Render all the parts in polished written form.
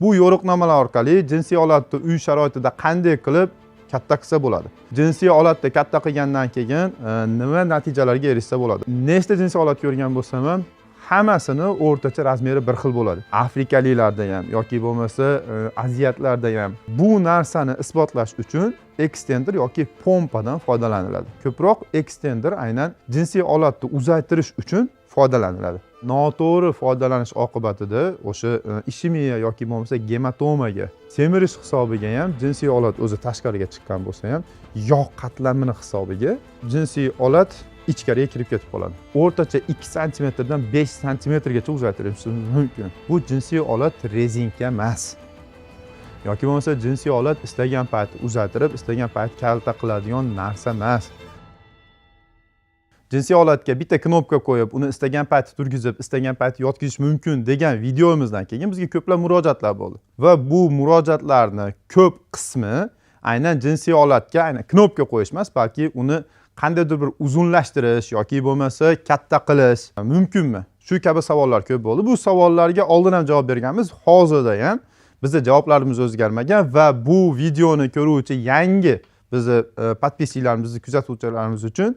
Bu yo'riqnomalar orqali jinsiy olatni uy sharoitida qanday qilib katta qilsa bo'ladi? Jinsiy olatni katta qilgandan keyin nima natijalarga erishsa bo'ladi? Nechta jinsiy olat ko'rgan bo'lsam ham, hammasini o'rtacha razmeri bir xil bo'ladi. Afrikaliklarda ham yoki bo'lmasa aziyatlarda ham bu narsani isbotlash uchun ekstender yoki pompadan foydalaniladi. Ko'proq ekstender aynan jinsiy olatni uzaytirish uchun foydalaniladi. Noto'g'ri foydalanish oqibatida o'sha ishemiya yoki bo'lmasa gematomaga semirish hisobiga ham jinsiy olat o'zi tashqariga chiqqan bo'lsa ham, yog' qatlamining hisobiga jinsiy olat ichkariga kirib ketib qoladi. O'rtacha 2 sm dan 5 sm gacha uzaytirish mumkin. Bu jinsiy olat rezinka emas. Yoki bo'lmasa jinsiy olat istagan payt uzaytirib, istagan payt kalta qiladigan narsa emas. Jinsiy olatga bitta knopka qo'yib, uni istagan payt turgizib, istagan payt yotqizish mumkin degan videomizdan keyin bizga ko'plab murojaatlar bo'ldi. Va bu murojaatlarning ko'p qismi aynan jinsiy olatga aynan knopka qo'yish emas, balki uni qandaydir bir uzunlashtirish yoki bo'lmasa katta qilish mumkinmi? Shu kabi savollar ko'p bo'ldi. Bu savollarga oldin ham javob berganmiz, hozirda ham bizda javoblarimiz o'zgarmagan va bu videoni ko'ruvchi yangi bizni podpischilarimiz, kuzatuvchilarimiz uchun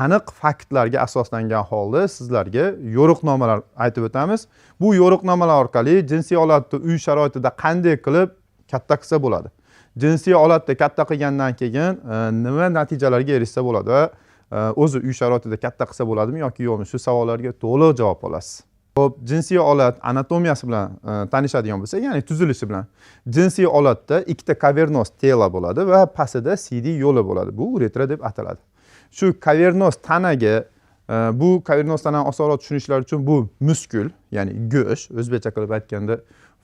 aniq faktlarga asoslangan holda sizlarga yo'riqnomalar aytib o'tamiz. Bu yo'riqnomalar orqali jinsiy olatni uy sharoitida qanday qilib katta qilsa bo'ladi? Jinsiy olatni katta qilgandan keyin nima natijalarga erishsa bo'ladi va o'zi uy sharoitida katta qilsa bo'ladimi yoki yo'qmi? Shu savollarga to'liq javob olasiz. Xo'p, jinsiy olat anatomiyasi bilan tanishadigan bo'lsak, ya'ni tuzilishi bilan. Jinsiy olatda ikkita kavernos tela bo'ladi va pastida CD yo'li bo'ladi. Bu uretra deb ataladi. Shu kavernos tanaga, bu kavernos tanani osonroq tushunishlar uchun bu muskul, ya'ni go'sht, o'zbekcha qilib aytganda,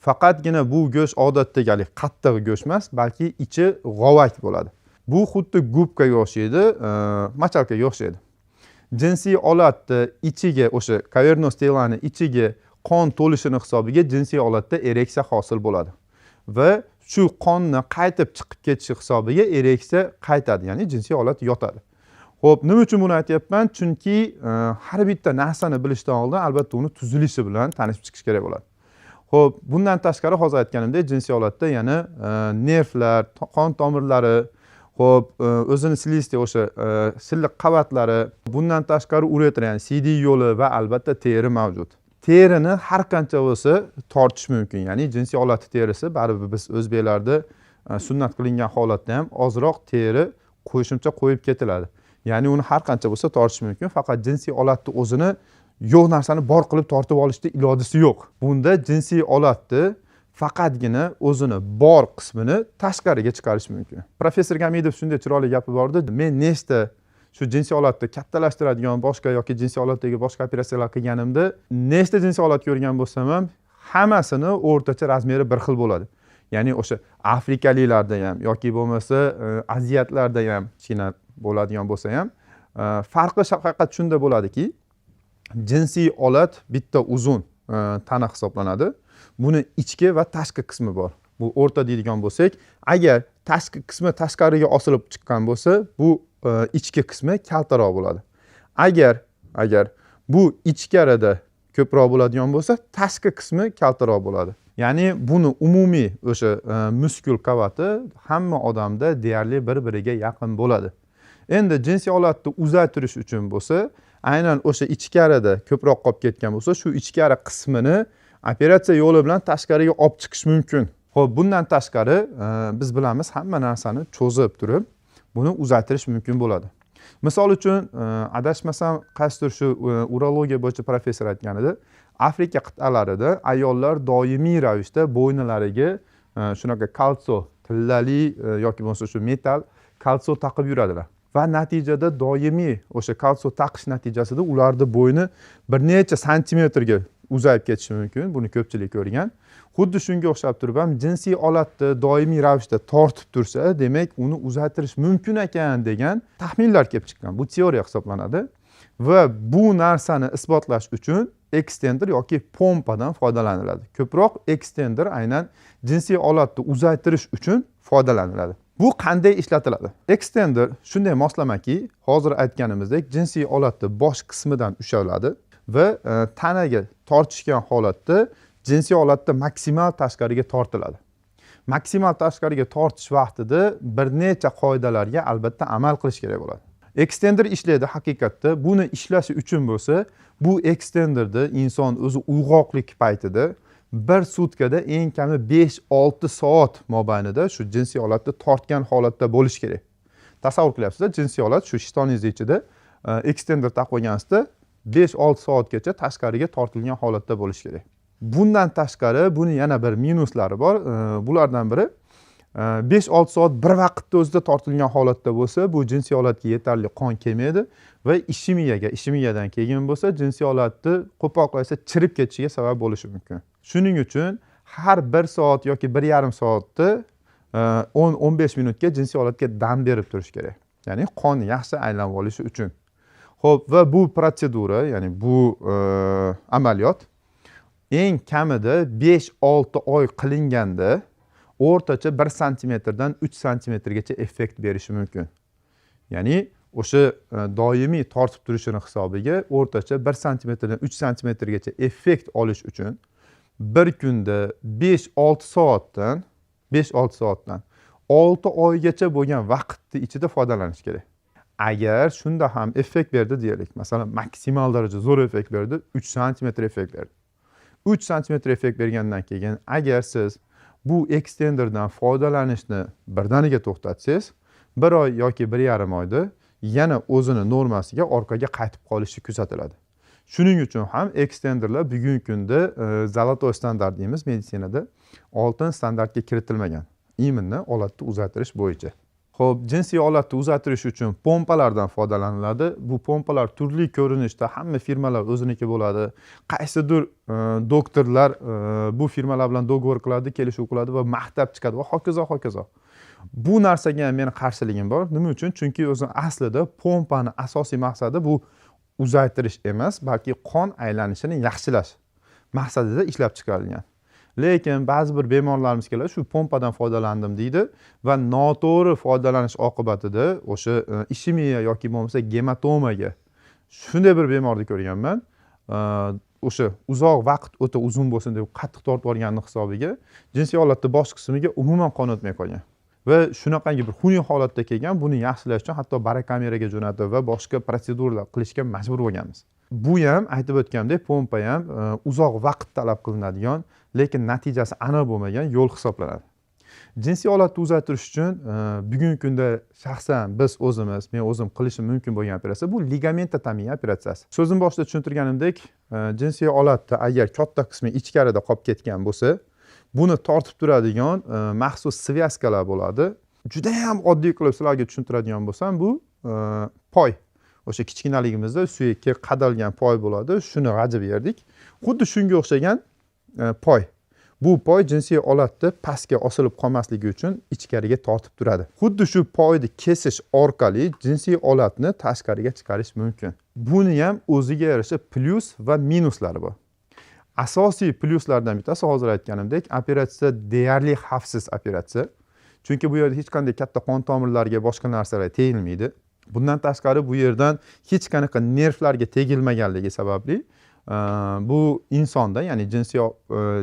faqatgina bu go'sht odatdagidek qattiq go'sht emas, balki ichi g'ovak bo'ladi. Bu xuddi gubkaga o'xshaydi, machalkaga o'xshaydi. Jinsiy olatni ichiga, o'sha kavernos telani ichiga qon to'lishini hisobiga jinsiy olatda ereksiya hosil bo'ladi. Va shu qonni qaytib chiqib ketishi hisobiga ereksiya qaytadi, ya'ni jinsiy olat yotadi. Xo'p, nima uchun buni aytyapman? Chunki har bitta narsani bilishdan oldin albatta uni tuzilishi bilan tanishib chiqish kerak bo'ladi. Xo'p, bundan tashqari hozir aytganimdek, jinsiy olatda yana nervlar, qon tomirlari, xo'p, o'zini silistay o'sha silliq qavatlari, bundan tashqari uretra, ya'ni CD yo'li va albatta teri mavjud. Terini har qancha bo'lsa tortish mumkin, ya'ni jinsiy olat terisi baribir biz o'zbeklarda sunnat qilingan holatda ham ozroq teri qo'shimcha qo'yib ketiladi. Ya'ni uni har qancha bo'lsa tortish mumkin, faqat jinsiy olatni o'zini yo'q narsani bor qilib tortib olishda ilojisi yo'q. Bunda jinsiy olatni faqatgina o'zini bor qismini tashqariga chiqarish mumkin. Professor Gamidov shunday chiroyli gapi bor edi. Men nechta shu jinsiy olatni kattalashtiradigan boshqa yoki jinsiy olatdagi boshqa operatsiyalar qilganimda, nechta jinsiy olat ko'rgan bo'lsam ham, hammasini o'rtacha razmeri bir xil bo'ladi. Ya'ni o'sha afrikaliklarda ham yoki bo'lmasa aziyatlarda ham kichkina bo'ladigan bo'lsa ham, farqi faqat shunda bo'ladiki, jinsiy olat bitta uzun tana hisoblanadi. Buni ichki va tashqi qismi bor. Bu o'rta deydigan bo'lsak, agar tashqi qismi tashqariga osilib chiqqan bo'lsa, bu ichki qismi kaltaroq bo'ladi. Agar bu ichkarida ko'proq bo'ladigan bo'lsa, tashqi qismi kaltaroq bo'ladi. Ya'ni buni umumiy o'sha muskul qavati hamma odamda deyarli bir-biriga yaqin bo'ladi. Endi jinsiy olatni uzaytirish uchun bo'lsa, aynan o'sha ichkarida ko'proq qolib ketgan bo'lsa, shu ichkari qismini operatsiya yo'li bilan tashqariga olib chiqish mumkin. Xo'p, bundan tashqari biz bilamiz, hamma narsani cho'zib turib, buni uzaytirish mumkin bo'ladi. Misol uchun, adashmasam, qaysidir shu urologiya bo'yicha professor aytgan edi, Afrika qit'alarida ayollar doimiy ravishda bo'ynilariga shunaqa kalsiy, tillali yoki bo'lmasa shu metal kalsiy taqib yuradilar. Va natijada doimiy o'sha kalsiy taqish natijasida ularning bo'yni bir necha santimetrga uzayib ketishi mumkin. Buni ko'pchilik ko'rgan. Xuddi shunga o'xshab turib ham jinsiy olatni doimiy ravishda tortib tursa, demak uni uzaytirish mumkin ekan degan taxminlar kelib chiqqan. Bu teoriya hisoblanadi va bu narsani isbotlash uchun ekstender yoki pompadan foydalaniladi. Ko'proq ekstender aynan jinsiy olatni uzaytirish uchun foydalaniladi. Bu qanday ishlatiladi? Ekstender shunday moslamaki, hozir aytganimizdek, jinsiy olatni bosh qismidan ushlanadi va tanaga tortishgan holatda jinsiy holatda maksimal tashqariga tortiladi. Maksimal tashqariga tortish vaqtida bir necha qoidalarga albatta amal qilish kerak bo'ladi. Extender ishlaydi haqiqatda. Buni ishlashi uchun bo'lsa, bu extenderda inson o'zi uyg'oqlik paytida bir sutkada eng kami 5-6 soat mobaynida shu jinsiy holatda tortgan holatda bo'lish kerak. Tasavvur qilyapsizlar, jinsiy holat shu shitoningiz ichida extender taqib qo'ygansizda 5-6 soatgacha tashqariga tortilgan holatda bo'lish kerak. Bundan tashqari buni yana bir minuslari bor. Bulardan biri 5-6 soat bir vaqtda o'zida tortilgan holatda bo'lsa, bu jinsiy holatga yetarli qon kelmaydi va ishemiyadan keyin bo'lsa, jinsiy holatni qo'polqaysa chirib ketishiga sabab bo'lishi mumkin. Shuning uchun har 1 soat yoki 1,5 soatda 10-15 minutga jinsiy holatga dam berib turish kerak. Ya'ni qon yaxshi aylanib olishi uchun. Xo'p, va bu protsedura, ya'ni bu amaliyot eng kamida 5-6 oy qilinganda o'rtacha 1 santimetrdan 3 santimetrgacha effekt berishi mumkin. Ya'ni o'sha doimiy tortib turishini hisobiga o'rtacha 1 santimetrdan 3 santimetrgacha effekt olish uchun bir kunda 5-6 soatdan 6 oygacha bo'lgan vaqtni ichida foydalanish kerak. Agar shunda ham effekt berdi deylik, masalan, maksimal darajada zo'r effekt berdi, 3 santimetr effekt berdi. 3 santimetr effekt bergandan keyin agar siz bu extenderdan foydalanishni birdaniga to'xtatsangiz, 1 oy yoki 1,5 oyda yana o'zini normasiga orqaga qaytib qolishi kuzatiladi. Shuning uchun ham extenderlar bugungi kunda zolotoy standart deymiz meditsinada, oltin standartga kiritilmagan. Iminni holatni uzaytirish bo'yicha. Xo'p, jinsiy holatni uzaytirish uchun pompalardan foydalaniladi. Bu pompalar turli ko'rinishda, hamma firmalar o'ziniki bo'ladi. Qaysidir doktorlar bu firmalar bilan dogovor qiladi, kelishuv qiladi va maqtab chiqadi va hokazo. Bu narsaga ham meni qarshiligim bor. Nima uchun? Chunki o'zi aslida pompani asosiy maqsadi bu uzaytirish emas, balki qon aylanishini yaxshilash maqsadida ishlab chiqarilgan. Lekin ba'zi bir bemorlarimiz keladi, shu pompadan foydalandim deydi va noto'g'ri foydalanish oqibatida o'sha ishemiya yoki bo'lmasa gematomaga shunday bir bemorni ko'rganman. O'sha uzoq vaqt o'ta uzun bo'lsin deb qattiq tortib olganning hisobiga jinsiy holatda bosh qismiga umuman qon o'tmay qolgan. Va shunaqangi bir xunuk holatda kelgan, buni yaxshilash uchun hatto barakameraga jo'natib va boshqa protseduralar qilishga majbur bo'lganmiz. Bu ham aytib o'tgandek, pompa ham uzoq vaqt talab qilinadigan, lekin natijasi aniq bo'lmagan yo'l hisoblanadi. Jinsiy holatni uzaytirish uchun bugungi kunda shaxsan men o'zim qilishim mumkin bo'lgan operatsiya bu ligamentotomiya operatsiyasi. So'zim boshida tushuntirganimdek, jinsiy holatda agar katta qismi ichkarida qolib ketgan bo'lsa, buni tortib turadigan maxsus svyaskalar bo'ladi. Juda ham oddiy qilib sizlarga tushuntiradigan bo'lsam, bu poy. O'sha kichkinaligimizda suyakka qadalgan poy bo'ladi. Shuni g'ajib yerdik. Xuddi shunga o'xshagan poy. Bu poy jinsiy holatda pastga osilib qolmasligi uchun ichkariga tortib turadi. Xuddi shu poyni kesish orqali jinsiy holatni tashqariga chiqarish mumkin. Buni ham o'ziga yarasha plyus va minuslari bor. Asosiy plyuslardan bittasi hozir aytganimdek, operatsiya deyarli xavfsiz operatsiya. Chunki bu yerda hech qanday katta qon tomirlariga, boshqa narsalarga tegilmaydi. Bundan tashqari bu yerdan hech qanaqa nervlarga tegilmaganligi sababli bu insonda, ya'ni jinsiy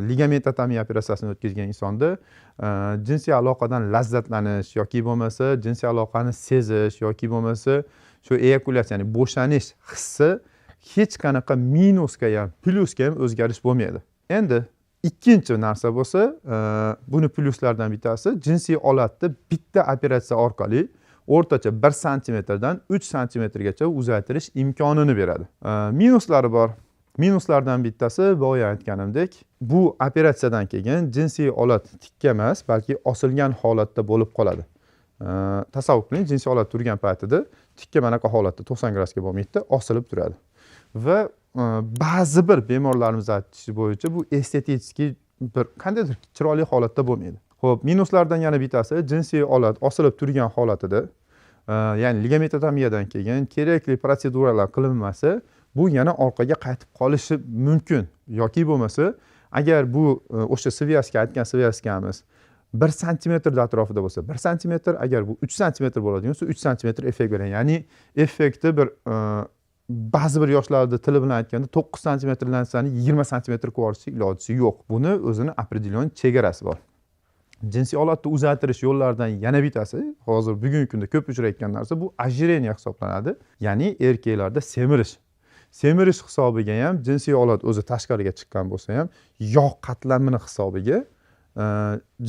ligamentotomiya operatsiyasini o'tkazgan insonda jinsiy aloqadan lazzatlanish yoki bo'lmasa jinsiy aloqani sezish yoki bo'lmasa shu eyakulyatsiya, ya'ni bo'shanish hissi hech qanaqa minusga ham, plyusga ham o'zgarish bo'lmaydi. Endi ikkinchi narsa bo'lsa, buni plyuslardan bittasi jinsiy holatni bitta operatsiya orqali o'rtacha 1 santimetrdan 3 santimetrgacha uzaytirish imkonini beradi. Minuslari bor. Minuslardan bittasi boya aytganimdek, bu operatsiyadan keyin jinsiy holat tikka emas, balki osilgan holatda bo'lib qoladi. Tasavvur qiling, jinsiy holat turgan paytida tikka manaqa holatda 90 gradusga bo'lmaydi, osilib turadi. Va ba'zi bir bemorlarimiz aytishi bo'yicha bu estetik bir qandaydir chiroyli holatda bo'lmaydi. Xo'p, minuslardan yana bittasi jinsiy holat osilib turgan holatida, ya'ni ligamentotomiyadan keyin kerakli protseduralar qilinmasa, bu yana orqaga qaytib qolishi mumkin yoki bo'lmasa, agar bu o'sha svyaska aytgan svyakamiz 1 santimetr atrofida bo'lsa, 1 santimetr, agar bu 3 santimetr bo'ladigan bo'lsa, 3 santimetr effekt beradi. Ya'ni effekti bir ba'zi bir yoshlarda tili bilan aytganda 9 santimetr lansani 20 santimetr qilib yuborishni ilojisi yo'q. Buni o'zini определённый chegarasi bor. Jinsiy olatni uzaytirish yo'llaridan yana bittasi, hozir bugungi kunda ko'p uchrayotgan narsa bu ojireniya hisoblanadi. Ya'ni erkaklarda semirish. Semirish hisobiga ham jinsiy olat o'zi tashqariga chiqqan bo'lsa ham, yog' qatlamini hisobiga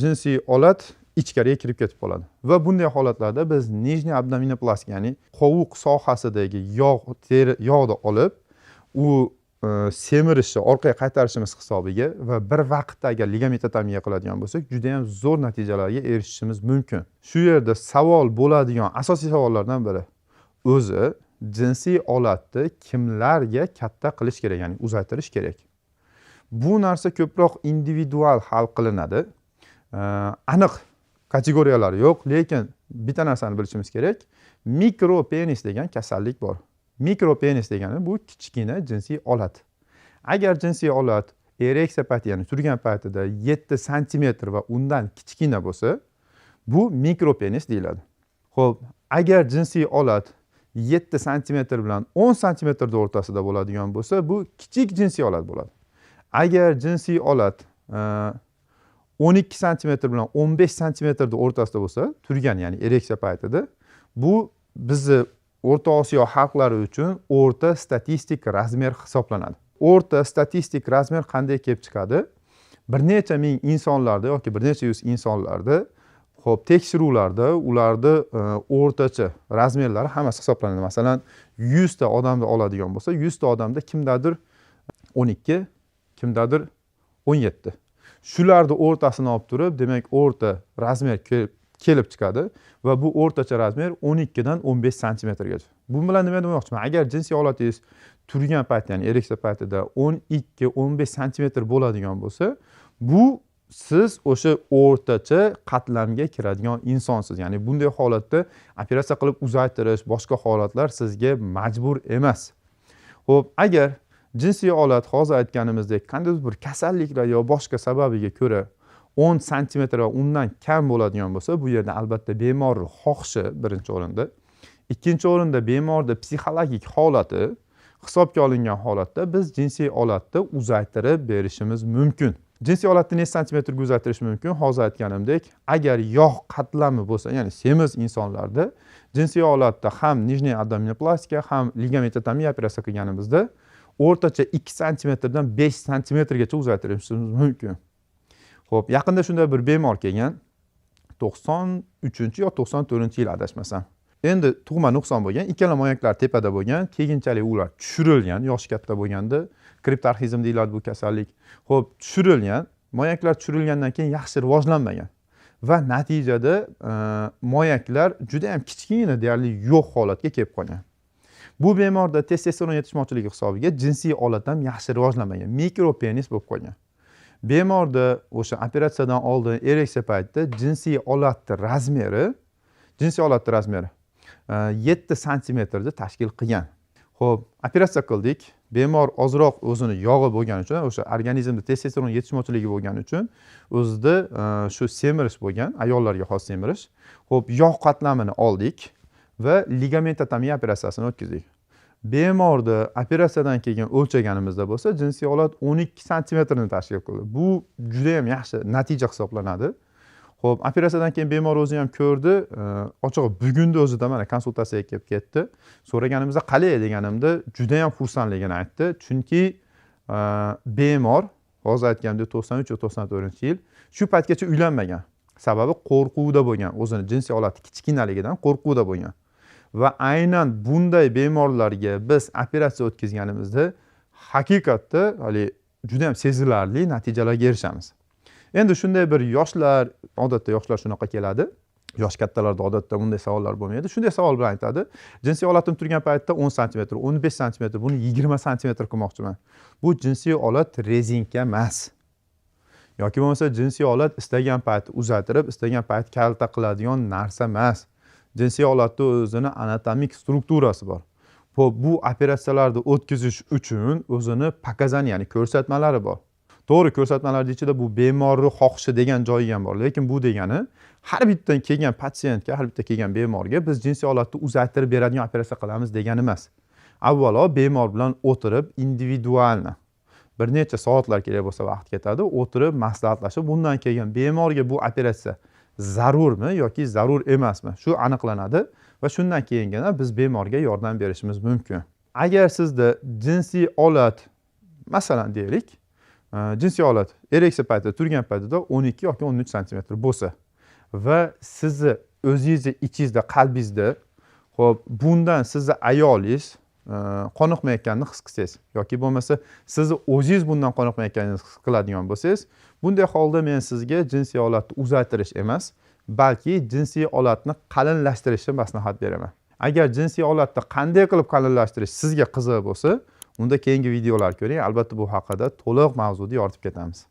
jinsiy olat ichkariga kirib ketib qoladi. Va bunday holatlarda biz nijniy abdominoplastika, ya'ni qovuq sohasidagi yog'ni olib, u semirishni orqaga qaytarishimiz hisobiga va bir vaqtda agar ligamentotamiya qiladigan bo'lsak, juda ham zo'r natijalarga erishishimiz mumkin. Shu yerda savol bo'ladigan asosiy savollardan biri o'zi jinsiy olatni kimlarga katta qilish kerak, ya'ni uzaytirish kerak. Bu narsa ko'proq individual hal qilinadi. Aniq kategoriyalari yo'q, lekin bitta narsani bilishimiz kerak. Mikropenis degan kasallik bor. Mikropenis degani bu kichkina jinsiy olat. Agar jinsiy olat ereksiya payti, ya'ni turgan paytida 7 santimetr va undan kichkina bo'lsa, bu mikropenis deyiladi. Xo'p, agar jinsiy olat 7 santimetr bilan 10 santimetrda o'rtasida bo'ladigan bo'lsa, bu kichik jinsiy olat bo'ladi. Agar jinsiy olat 12 santimetr bilan 15 santimetrda o'rtasida bo'lsa, turgan, ya'ni ereksiya paytida, bu bizni O'rta Osiyo xalqlari uchun o'rta statistik razmer hisoblanadi. O'rta statistik razmer qanday kelib chiqadi? Bir necha ming insonlarda yoki bir necha yuz insonlarda, xo'p, tekshiruvlarda ularda o'rtacha razmerlari hammasi hisoblanadi. Masalan, 100 ta odamni oladigan bo'lsa, 100 ta odamda kimdadir 12, kimdadir 17. Shularni o'rtasini olib turib, demak, o'rta razmer kelib chiqadi va bu o'rtacha razmer 12 dan 15 santimetrgacha. Bu bilan nima demoqchiman? Agar jinsiy olatingiz turgan payt, ya'ni ereksiya paytida 12-15 santimetr bo'ladigan bo'lsa, bu siz o'sha o'rtacha qatlamga kiradigan insonsiz. Ya'ni bunday holatda operatsiya qilib uzaytirish, boshqa holatlar sizga majbur emas. Xo'p, agar jinsiy olat hozir aytganimizdek qandaydir bir kasalliklar yo boshqa sababiga ko'ra 10 santimetr va undan kam bo'ladigan bo'lsa, bu yerda albatta bemorning xohishi birinchi o'rinda. Ikkinchi o'rinda bemorning psixologik holati hisobga olingan holatda biz jinsiy olatni uzaytirib berishimiz mumkin. Jinsiy olatni necha santimetrga uzaytirish mumkin? Hozir aytganimdek, agar yog' qatlami bo'lsa, ya'ni semiz insonlarda jinsiy olatda ham nijniy abdominoplastika, ham ligamentotamiya operatsiya qilganimizda o'rtacha 2 santimetrdan 5 santimetrgacha uzaytirishimiz mumkin. Xo'p, yaqinda shunday bir bemor kelgan, 93 yo 94-yil adashmasam. Endi tug'ma nuqson bo'lgan, ikkala moyaklar tepada bo'lgan, keyinchalik ular tushirilgan, yoshi katta bo'lganda, kriptarxizm deyiladi bu kasallik. Xo'p, tushirilgan, moyaklar tushirilgandan keyin yaxshi rivojlanmagan va natijada moyaklar juda ham kichkina, deyarli yo'q holatga kelib qolgan. Bu bemorda testosteron yetishmovchiligi hisobiga jinsiy olat ham yaxshi rivojlanmagan, mikropenis bo'lib qolgan. Bemorda o'sha operatsiyadan oldin ereksiya paytida jinsiy olatning razmeri 7 santimetrni tashkil qilgan. Xo'p, operatsiya qildik. Bemor ozroq o'zini yog'i bo'lgani uchun, o'sha organizmda testosteron yetishmovchiligi bo'lgani uchun o'zida shu semirish bo'lgan, ayollarga xos semirish. Xo'p, yog' qatlamini oldik va ligamentotamiya operatsiyasini o'tkazdik. Bemorda operatsiyadan keyin o'lchaganimizda bo'lsa, jinsiy olat 12 santimetrni tashkil qildi. Bu juda ham yaxshi natija hisoblanadi. Xo'p, operatsiyadan keyin bemor o'zi ham ko'rdi. Ochig'i bugunda o'zida mana konsultatsiyaga kelib ketdi. So'raganimizda qalay deganimda juda ham xursandligini aytdi. Chunki bemor hozir aytganimdek 93 va 94-yil shu paytgacha uylanmagan. Sababi qo'rquvda bo'lgan. O'zini jinsiy olati kichkinaligidan qo'rquvda bo'lgan. Va aynan bunday bemorlarga biz operatsiya o'tkazganimizda haqiqatda juda ham sezilarli natijalarga erishamiz. Endi shunday bir yoshlar, odatda yoshlar shunaqa keladi. Yosh kattalarda odatda bunday savollar bo'lmaydi. Shunday savol bilan aytadi. Jinsiy olatim turgan paytda 10 santimetr, 15 santimetr, buni 20 santimetr qilmoqchiman. Bu jinsiy olat rezinka emas. Yoki bo'lmasa jinsiy olat istagan payt uzaytirib, istagan payt kalta qiladigan narsa emas. Jinsiy olatda o'zini anatomik strukturasi bor. Bu operatsiyalarni o'tkazish uchun o'zini pokazani, ya'ni ko'rsatmalari bor. To'g'ri, ko'rsatmalarning ichida bu bemorning xohishi degan joyi ham bor, lekin bu degani har bitta kelgan patsientga, har bitta kelgan bemorga biz jinsiy olatni uzaytirib beradigan operatsiya qilamiz degani emas. avvalo bemor bilan o'tirib individualni bir necha soatlar kerak bo'lsa vaqt ketadi, o'tirib maslahatlashib, bundan keyin bemorga bu operatsiya zarurmi yoki zarur emasmi shu aniqlanadi va shundan keyingina biz bemorga yordam berishimiz mumkin. Agar sizda jinsiy olat, masalan deylik, jinsiy olat ereksiya paytida turgan paytida 12 yoki 13 sm bo'lsa va sizni o'zingizni ichingizda, qalbingizda xo'p, bundan sizni ayolingiz qoniqmayotganini his qilsangiz yoki bo'lmasa sizni o'zingiz bundan qoniqmayotganingizni his qiladigan bo'lsangiz, bunday holda men sizga jinsiy olatni uzaytirish emas, balki jinsiy olatni qalinlashtirishni maslahat beraman. Agar jinsiy olatni qanday qilib qalinlashtirish sizga qiziq bo'lsa, unda keyingi videolar ko'ring. Albatta bu haqida to'liq mavzuda yoritib ketamiz.